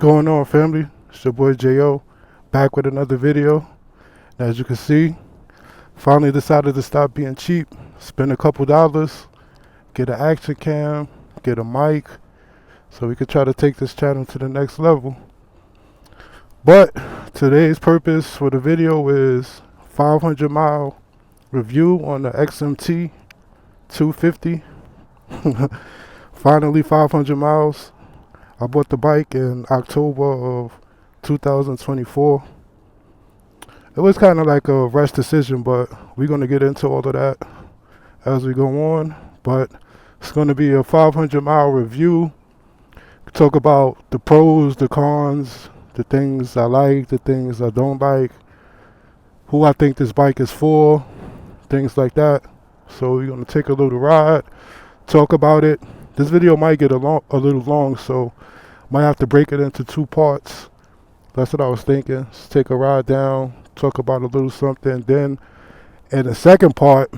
going on, family? It's your boy Jo, back with another video. As you can see, finally decided to stop being cheap, spend a couple dollars, get an action cam, get a mic, so we could try to take this channel to the next level. But today's purpose for the video is 500-mile review on the XMT 250. Finally 500 miles. I bought the bike in October of 2024. It was kind of like a rush decision, but we're going to get into all of that as we go on. But it's going to be a 500-mile review. Talk about the pros, the cons, the things I like, the things I don't like, who I think this bike is for, things like that. So we're going to take a little ride, talk about it. This video might get a little long, so might have to break it into two parts. That's what I was thinking. Let's take a ride down, talk about a little something. Then in the second part,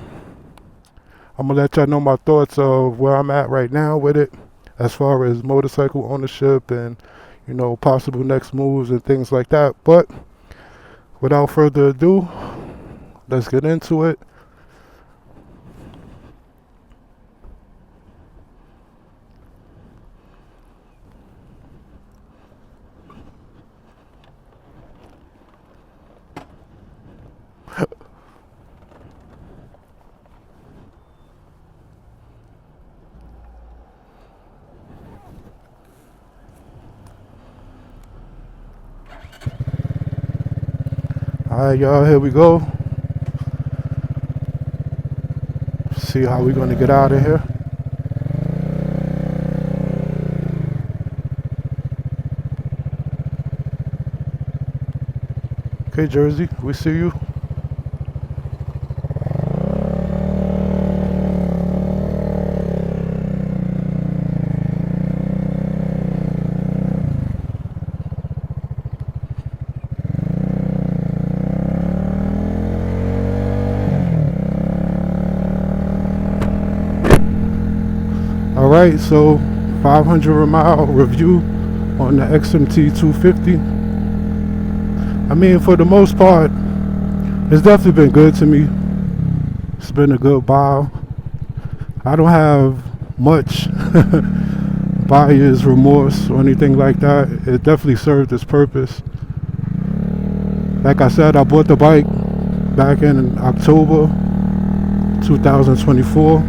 I'm going to let y'all know my thoughts of where I'm at right now with it, as far as motorcycle ownership and, you know, possible next moves and things like that. But without further ado, let's get into it. Alright, y'all, here we go. See how we're gonna get out of here. Okay, Jersey, we see you. Alright, so 500-mile review on the XMT 250. I mean, for the most part, it's definitely been good to me. It's been a good buy. I don't have much buyer's remorse or anything like that. It definitely served its purpose. Like I said, I bought the bike back in October 2024.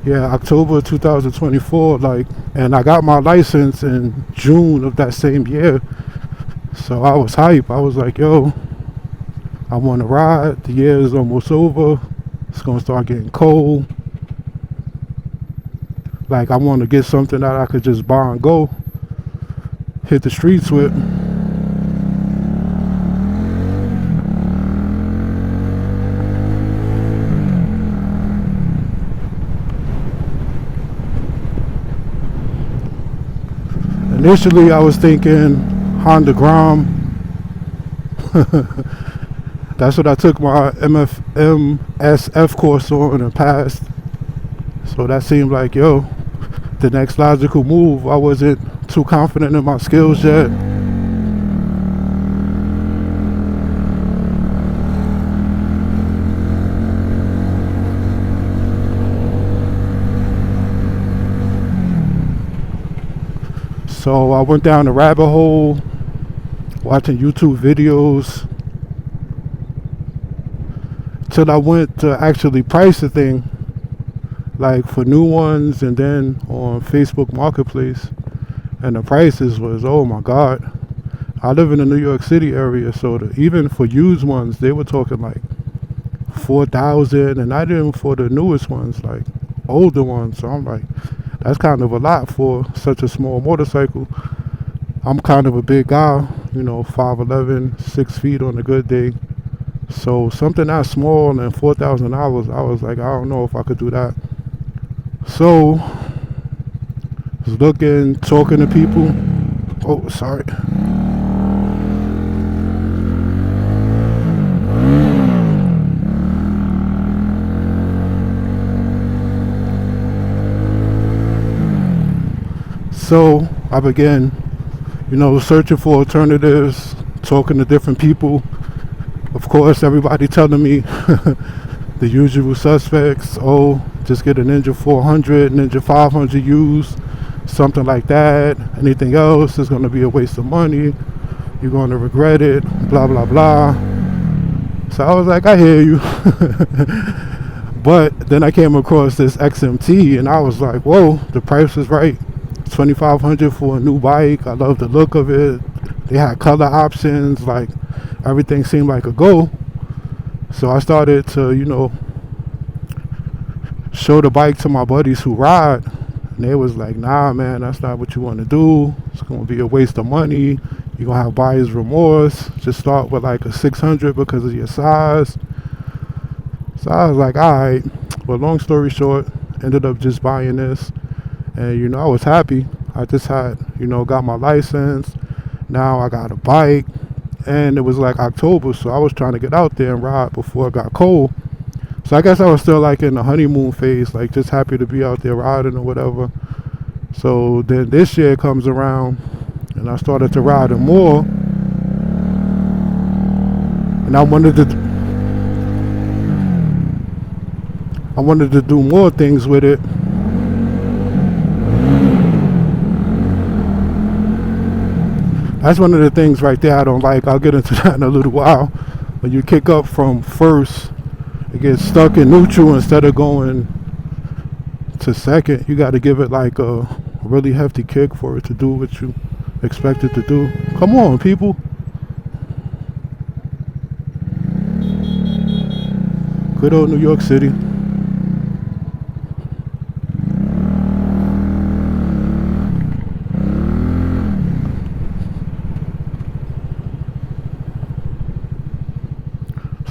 Yeah, October 2024, and I got my license in June of that same year. So I was hype. I was like, yo, I want to ride. The year is almost over. It's going to start getting cold. Like, I want to get something that I could just buy and go, hit the streets with. Initially, I was thinking Honda Grom. That's what I took my MSF course on in the past. So that seemed like, yo, the next logical move. I wasn't too confident in my skills yet. So I went down the rabbit hole, watching YouTube videos, till I went to actually price the thing, like for new ones, and then on Facebook Marketplace, and the prices was, oh my God. I live in the New York City area, so even for used ones, they were talking like 4,000, and not even for the newest ones, like older ones. So I'm like, that's kind of a lot for such a small motorcycle. I'm kind of a big guy, you know, 5'11", 6 feet on a good day. So something that small and $4,000, I was like, I don't know if I could do that. So, was looking, talking to people. Oh, sorry. So I began, searching for alternatives, talking to different people. Of course, everybody telling me the usual suspects. Oh, just get a Ninja 400, Ninja 500 used, something like that. Anything else is going to be a waste of money. You're going to regret it, blah, blah, blah. So I was like, I hear you. But then I came across this XMT and I was like, whoa, the price is right. $2,500 for a new bike. I love the look of it. They had color options, like everything seemed like a go. So I started to, show the bike to my buddies who ride. And they was like, nah, man, that's not what you want to do. It's going to be a waste of money. You're going to have buyer's remorse. Just start with like a 600 because of your size. So I was like, all right. But long story short, ended up just buying this. And, I was happy. I just had, got my license. Now I got a bike. And it was like October, so I was trying to get out there and ride before it got cold. So I guess I was still like in the honeymoon phase, like just happy to be out there riding or whatever. So then this year comes around and I started to ride it more. And I wanted to do more things with it. That's one of the things right there I don't like. I'll get into that in a little while. When you kick up from first, it gets stuck in neutral instead of going to second. You got to give it like a really hefty kick for it to do what you expect it to do. Come on, people. Good old New York City.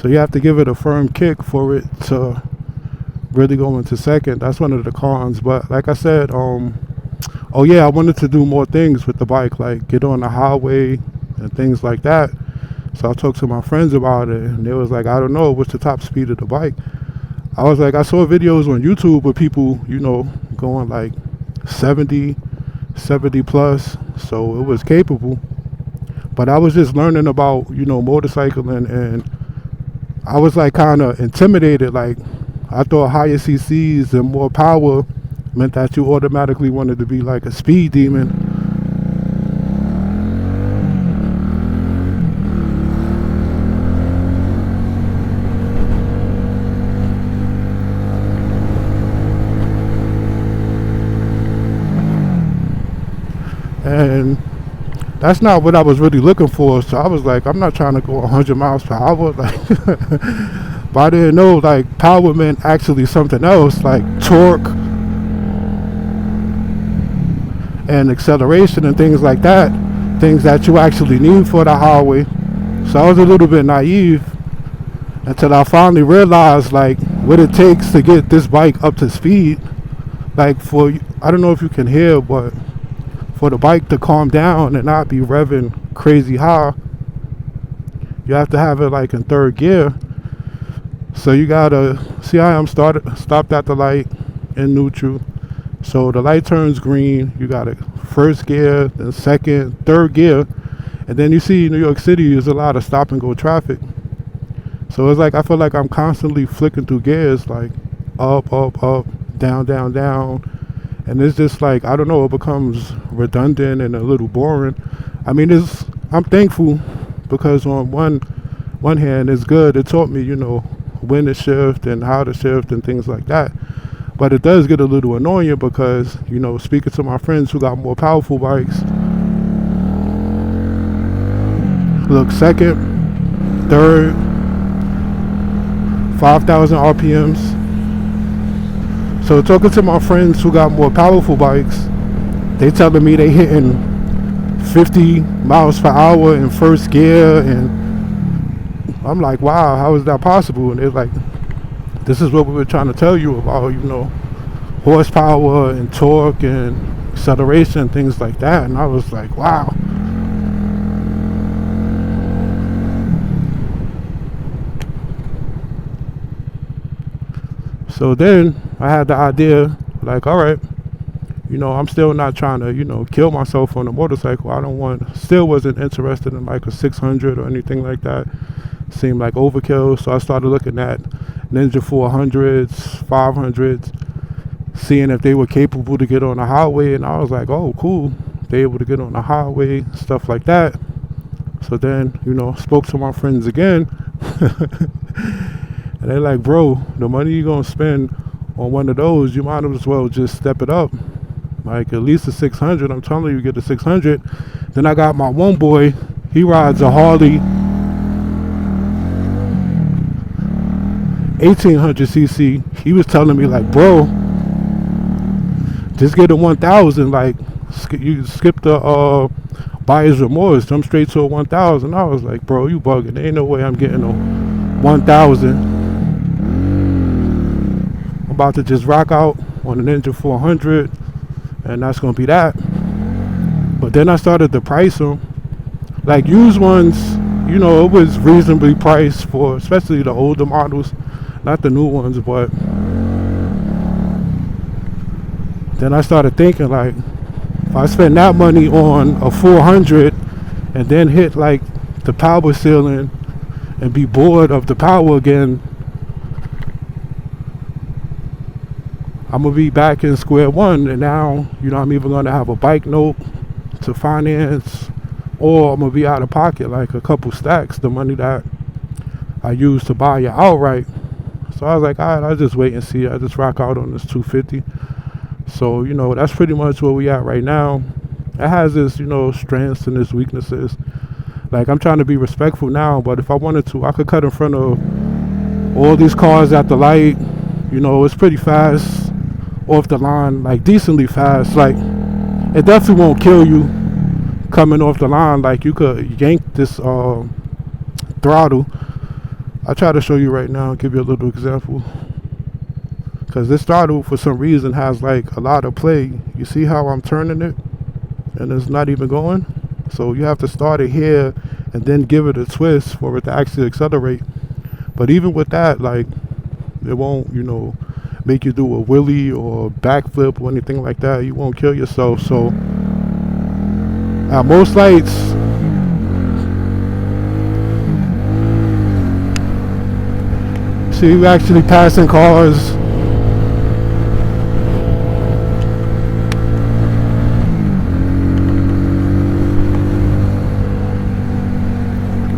So you have to give it a firm kick for it to really go into second. That's one of the cons. But like I said, oh yeah, I wanted to do more things with the bike, like get on the highway and things like that. So I talked to my friends about it and they was like, I don't know, what's the top speed of the bike? I was like, I saw videos on YouTube with people, going like 70 plus. So it was capable. But I was just learning about, motorcycling, and I was like kind of intimidated. Like I thought higher CCs and more power meant that you automatically wanted to be like a speed demon. And that's not what I was really looking for. So I was like, I'm not trying to go 100 miles per hour. Like, but I didn't know like power meant actually something else, like torque and acceleration and things like that. Things that you actually need for the highway. So I was a little bit naive until I finally realized like what it takes to get this bike up to speed. Like I don't know if you can hear, but for the bike to calm down and not be revving crazy high, you have to have it like in third gear. So you gotta see how I'm stopped at the light in neutral. So the light turns green, you got it first gear, then second, third gear, and then you see New York City is a lot of stop and go traffic. So it's like I feel like I'm constantly flicking through gears, like up, up, up, down, down, down. And it's just like, I don't know, it becomes redundant and a little boring. I mean, I'm thankful because on one hand, it's good. It taught me, when to shift and how to shift and things like that. But it does get a little annoying because, speaking to my friends who got more powerful bikes, look, second, third, 5,000 RPMs. So talking to my friends who got more powerful bikes, they telling me they hitting 50 miles per hour in first gear, and I'm like, wow, how is that possible? And they're like, this is what we were trying to tell you about, horsepower and torque and acceleration, things like that. And I was like, wow. So then I had the idea, like, all right, You know, I'm still not trying to, you know, kill myself on a motorcycle. Still wasn't interested in like a 600 or anything like that. Seemed like overkill. So I started looking at Ninja 400s, 500s, seeing if they were capable to get on the highway. And I was like, oh, cool. They able to get on the highway, stuff like that. So then, you know, spoke to my friends again. And they're like, bro, the money you're going to spend on one of those, you might as well just step it up. Like at least a 600. I'm telling you, get a 600. Then I got my one boy. He rides a Harley 1800cc. He was telling me like, bro, just get a 1000. Like you skip the buyer's remorse. Jump straight to a 1000. I was like, bro, you bugging. There ain't no way I'm getting a 1000. I'm about to just rock out on the Ninja 400. And that's gonna be that. But then I started to price them. Like used ones, you know, it was reasonably priced for, especially the older models, not the new ones. But then I started thinking like, if I spend that money on a 400 and then hit like the power ceiling and be bored of the power again, I'm gonna be back in square one. And now, you know, I'm either gonna have a bike note to finance, or I'm gonna be out of pocket like a couple stacks, the money that I used to buy it outright. So I was like, all right, I'll just wait and see. I just rock out on this 250. So, you know, that's pretty much where we at right now. It has its, you know, strengths and its weaknesses. Like, I'm trying to be respectful now, but if I wanted to, I could cut in front of all these cars at the light. You know, it's pretty fast off the line, like decently fast. Like, it definitely won't kill you coming off the line. Like, you could yank this throttle. I'll try to show you right now, give you a little example. Because this throttle, for some reason, has like a lot of play. You see how I'm turning it? And it's not even going. So you have to start it here and then give it a twist for it to actually accelerate. But even with that, like, it won't, you know, make you do a wheelie or a backflip or anything like that. You won't kill yourself. So at most lights, see, you actually passing cars.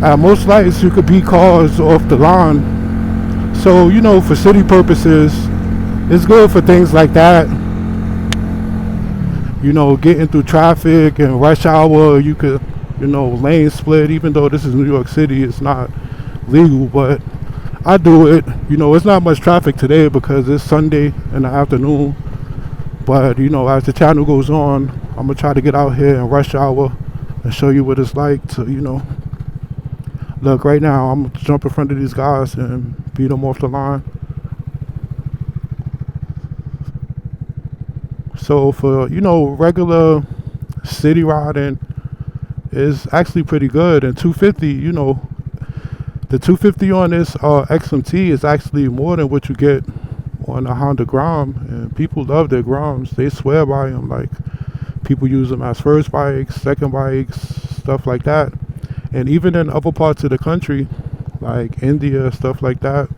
At most lights, you could beat cars off the line. So, you know, for city purposes, it's good for things like that. You know, getting through traffic and rush hour, you could, you know, lane split. Even though this is New York City, it's not legal, but I do it. You know, it's not much traffic today because it's Sunday in the afternoon. But, you know, as the channel goes on, I'm going to try to get out here in rush hour and show you what it's like to, you know, look, right now, I'm going to jump in front of these guys and beat them off the line. So for, you know, regular city riding is actually pretty good. And 250, you know, the 250 on this XMT is actually more than what you get on a Honda Grom. And people love their Groms. They swear by them. Like, people use them as first bikes, second bikes, stuff like that. And even in other parts of the country, like India, stuff like that,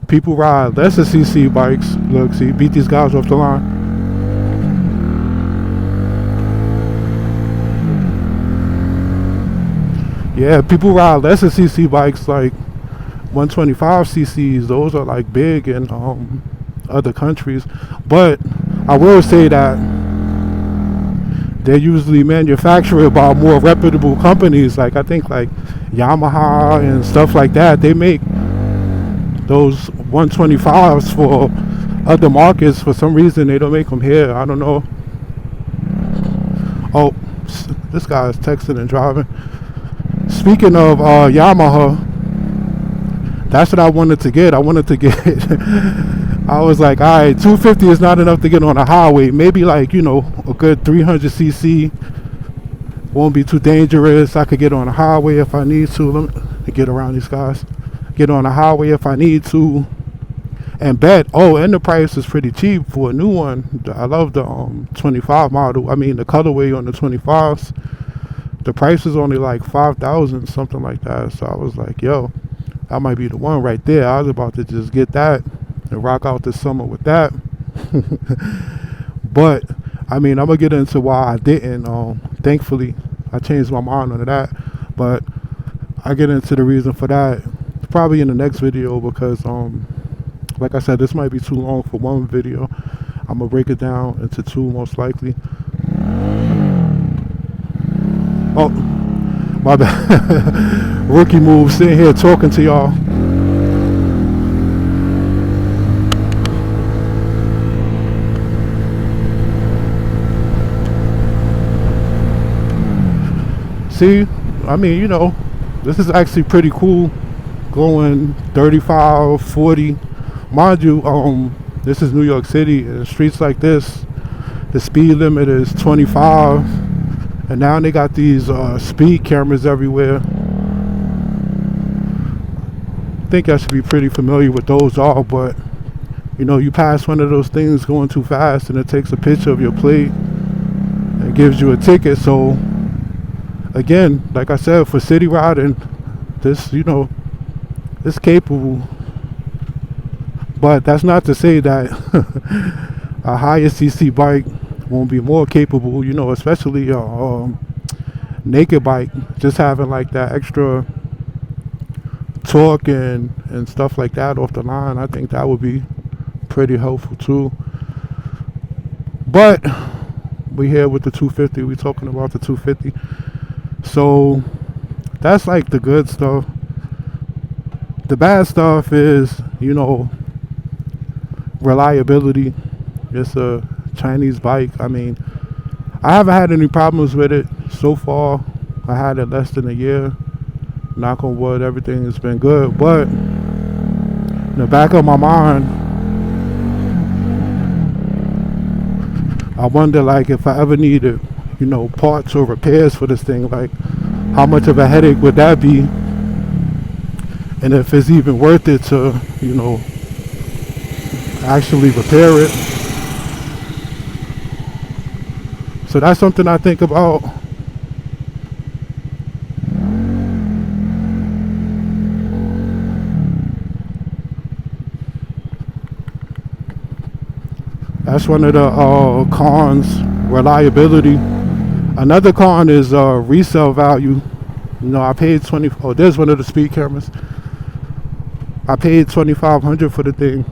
people ride lesser CC bikes. Look, see, beat these guys off the line. Yeah, people ride lesser CC bikes like 125 cc's. Those are like big in other countries. But I will say that they're usually manufactured by more reputable companies. Like, I think like Yamaha and stuff like that. They make those 125s for other markets. For some reason, they don't make them here. I don't know. Oh, this guy is texting and driving. Speaking of Yamaha, that's what I wanted to get. I wanted to get I was like, all right, 250 is not enough to get on a highway. Maybe like, you know, a good 300 cc won't be too dangerous. I could get on a highway if I need to. Let me get around these guys. Get on a highway if I need to. And and the price is pretty cheap for a new one. I love the 25 model. I mean the colorway on the 25s. The price is only like 5,000, something like that. So I was like, yo, that might be the one right there. I was about to just get that and rock out this summer with that. But I mean, I'm gonna get into why I didn't. Thankfully, I changed my mind on that. But I get into the reason for that probably in the next video, because like I said, this might be too long for one video. I'm gonna break it down into two most likely. Oh, my bad. Rookie move, sitting here talking to y'all. See, I mean, you know, this is actually pretty cool. Going 35, 40. Mind you, this is New York City, and streets like this, the speed limit is 25. And now they got these speed cameras everywhere. I think I should be pretty familiar with those all, but you know, you pass one of those things going too fast and it takes a picture of your plate and gives you a ticket. So again, like I said, for city riding, this, you know, it's capable. But that's not to say that a higher CC bike won't be more capable, you know, especially naked bike, just having like that extra torque and stuff like that off the line. I think that would be pretty helpful too. But we here with the 250, we talking about the 250. So that's like the good stuff. The bad stuff is, you know, reliability. It's a Chinese bike. I mean, I haven't had any problems with it so far. I had it less than a year. Knock on wood, everything has been good. But in the back of my mind, I wonder, like, if I ever needed, you know, parts or repairs for this thing, like how much of a headache would that be? And if it's even worth it to, you know, actually repair it. So that's something I think about. That's one of the cons, reliability. Another con is resale value. You know, I paid there's one of the speed cameras. I paid $2,500 for the thing.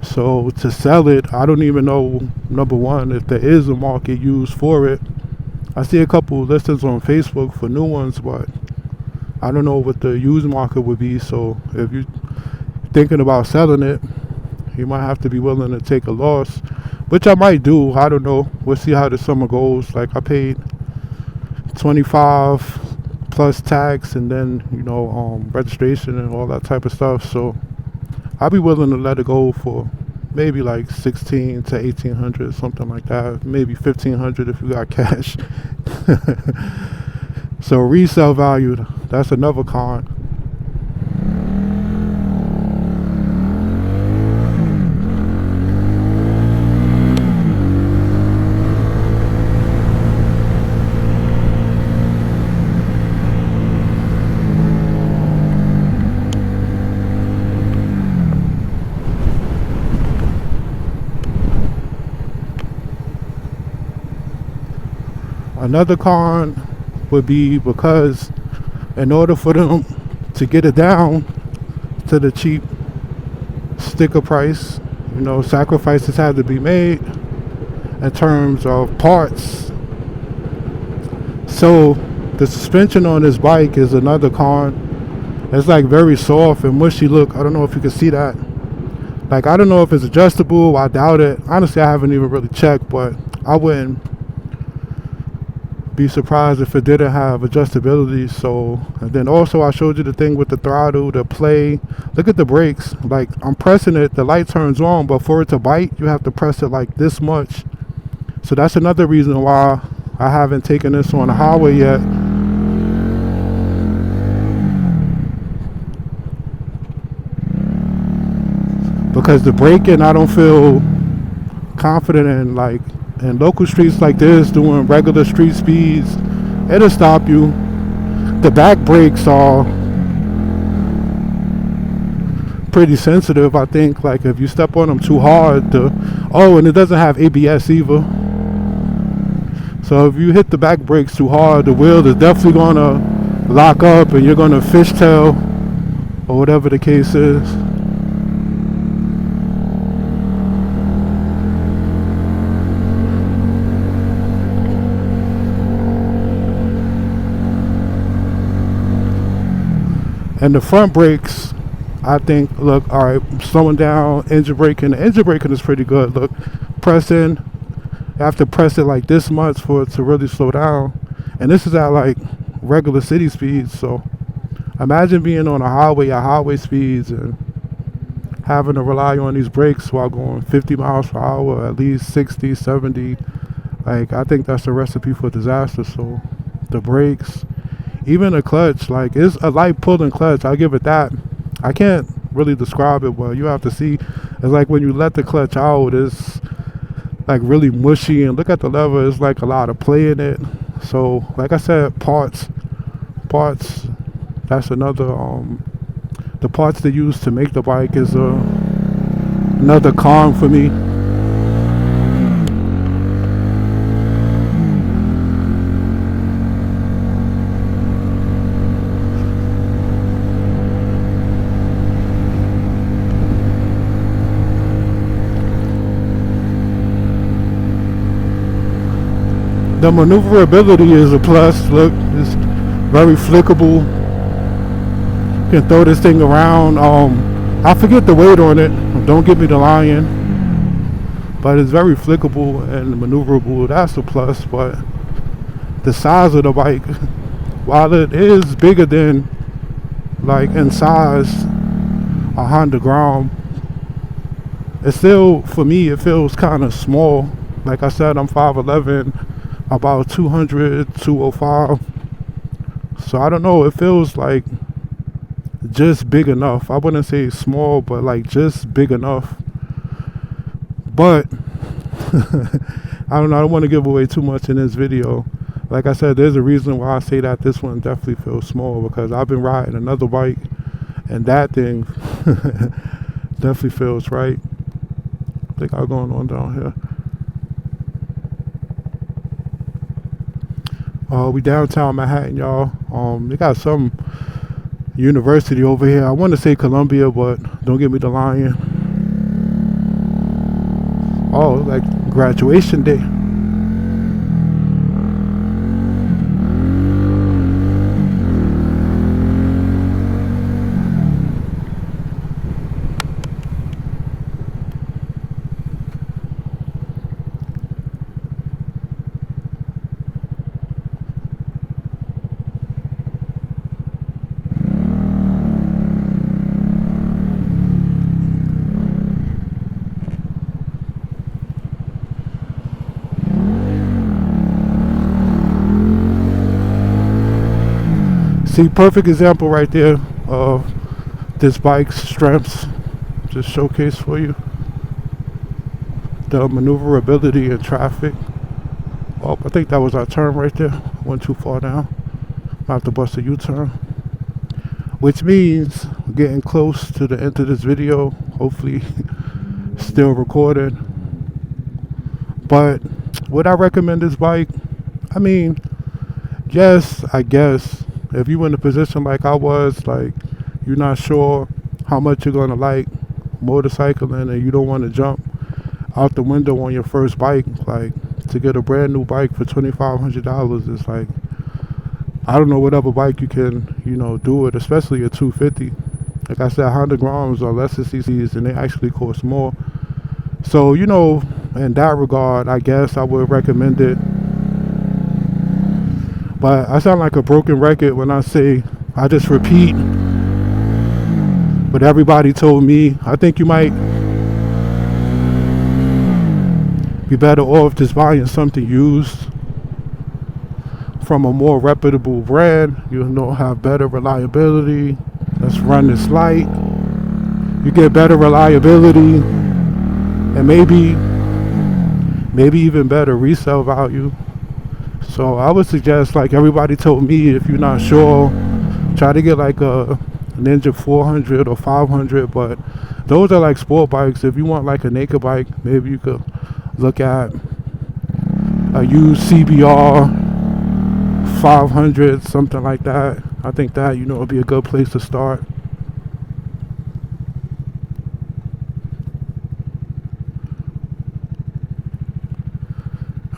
So to sell it, I don't even know, number one, if there is a market used for it. I see a couple listings on Facebook for new ones, but I don't know what the used market would be. So if you're thinking about selling it, you might have to be willing to take a loss, which I might do. I don't know. We'll see how the summer goes. Like, I paid $25 plus tax and then, you know, registration and all that type of stuff. So I'll be willing to let it go for maybe like 16 to 1800, something like that. Maybe 1500 if you got cash. So resale value, that's another con. Another con would be because in order for them to get it down to the cheap sticker price, you know, sacrifices had to be made in terms of parts. So the suspension on this bike is another con. It's like very soft and mushy look. I don't know if you can see that. Like, I don't know if it's adjustable. I doubt it. Honestly, I haven't even really checked, but I wouldn't be surprised if it didn't have adjustability. So, and then also I showed you the thing with the throttle, the play. Look at the brakes. Like, I'm pressing it, the light turns on, but for it to bite, you have to press it like this much. So that's another reason why I haven't taken this on the highway yet. because the braking I don't feel confident in, like in local streets like this, doing regular street speeds. It'll stop you. The back brakes are pretty sensitive, I think. Like if you step on them too hard, and it doesn't have ABS either. So if you hit the back brakes too hard, the wheel is definitely gonna lock up and you're gonna fishtail or whatever the case is. And the front brakes, I think, look, all right, slowing down, engine braking. The engine braking is pretty good. Look, press in. You have to press it like this much for it to really slow down. And this is at like regular city speeds. So imagine being on a highway at highway speeds and having to rely on these brakes while going 50 miles per hour, at least 60, 70. Like, I think that's a recipe for disaster. So the brakes, even the clutch, like it's a light pulling clutch, I'll give it that. I can't really describe it, but you have to see. It's like when you let the clutch out, it's like really mushy, and look at the lever, it's like a lot of play in it. So like I said, parts, that's another the parts they use to make the bike is another con for me. The maneuverability is a plus. Look, it's very flickable. You can throw this thing around. I forget the weight on it. Don't give me the lying. But it's very flickable and maneuverable. That's a plus. But the size of the bike, while it is bigger than, like in size, a Honda Grom, it's still, for me, it feels kind of small. Like I said, I'm 5'11", about 200, 205. So I don't know, it feels like just big enough. I wouldn't say small, but like just big enough. But I don't know, I don't want to give away too much in this video. Like I said, there's a reason why I say that this one definitely feels small, because I've been riding another bike and that thing definitely feels right. I think I'm going on down here. We downtown Manhattan, y'all. They got some university over here. I want to say Columbia, but don't give me the lying. Oh, like graduation day. See, perfect example right there of this bike's strengths. Just showcase for you the maneuverability in traffic. Oh, I think that was our turn right there. Went too far down. I have to bust a U-turn. Which means we're getting close to the end of this video. Hopefully still recorded. But would I recommend this bike? I mean, yes, I guess. If you're in a position like I was, like you're not sure how much you're gonna like motorcycling and you don't want to jump out the window on your first bike, like to get a brand new bike for $2,500 is like, I don't know what other bike you can, do it, especially a 250. Like I said, Honda Groms are less CCs and they actually cost more. So, in that regard, I guess I would recommend it. But I sound like a broken record when I say, I just repeat what everybody told me. I think you might be better off just buying something used from a more reputable brand. You'll have better reliability. Let's run this light. You get better reliability and maybe even better resale value. So I would suggest, like everybody told me, if you're not sure, try to get like a Ninja 400 or 500. But those are like sport bikes. If you want like a naked bike, maybe you could look at a used CBR 500, something like that. I think that, you know, would be a good place to start.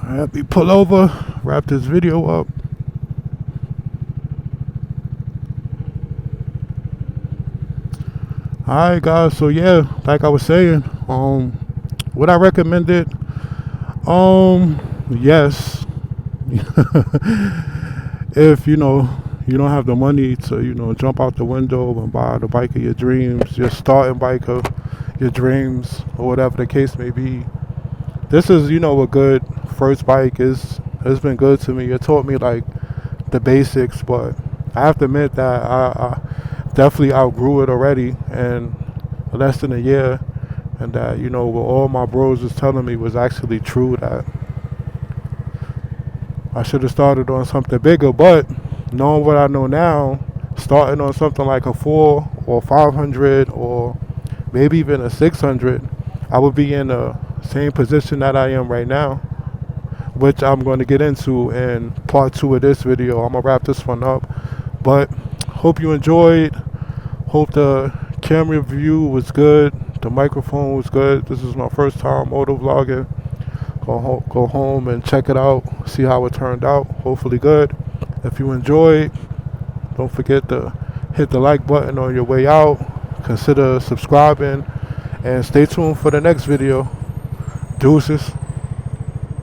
Alright, we pull over, wrap this video up. Alright guys, so yeah, like I was saying, would I recommend it? Yes. If you know you don't have the money to, you know, jump out the window and buy the bike of your dreams, your starting bike of your dreams, or whatever the case may be, this is, you know, a good first bike. It's been good to me. It taught me like the basics, but I have to admit that I definitely outgrew it already in less than a year, and that, you know, what all my bros was telling me was actually true, that I should have started on something bigger. But knowing what I know now, starting on something like a 4 or 500 or maybe even a 600, I would be in the same position that I am right now, which I'm going to get into in part 2 of this video. I'm going to wrap this one up. But hope you enjoyed. Hope the camera view was good. The microphone was good. This is my first time moto vlogging. Go home and check it out. See how it turned out. Hopefully good. If you enjoyed, don't forget to hit the like button on your way out. Consider subscribing. And stay tuned for the next video. Deuces.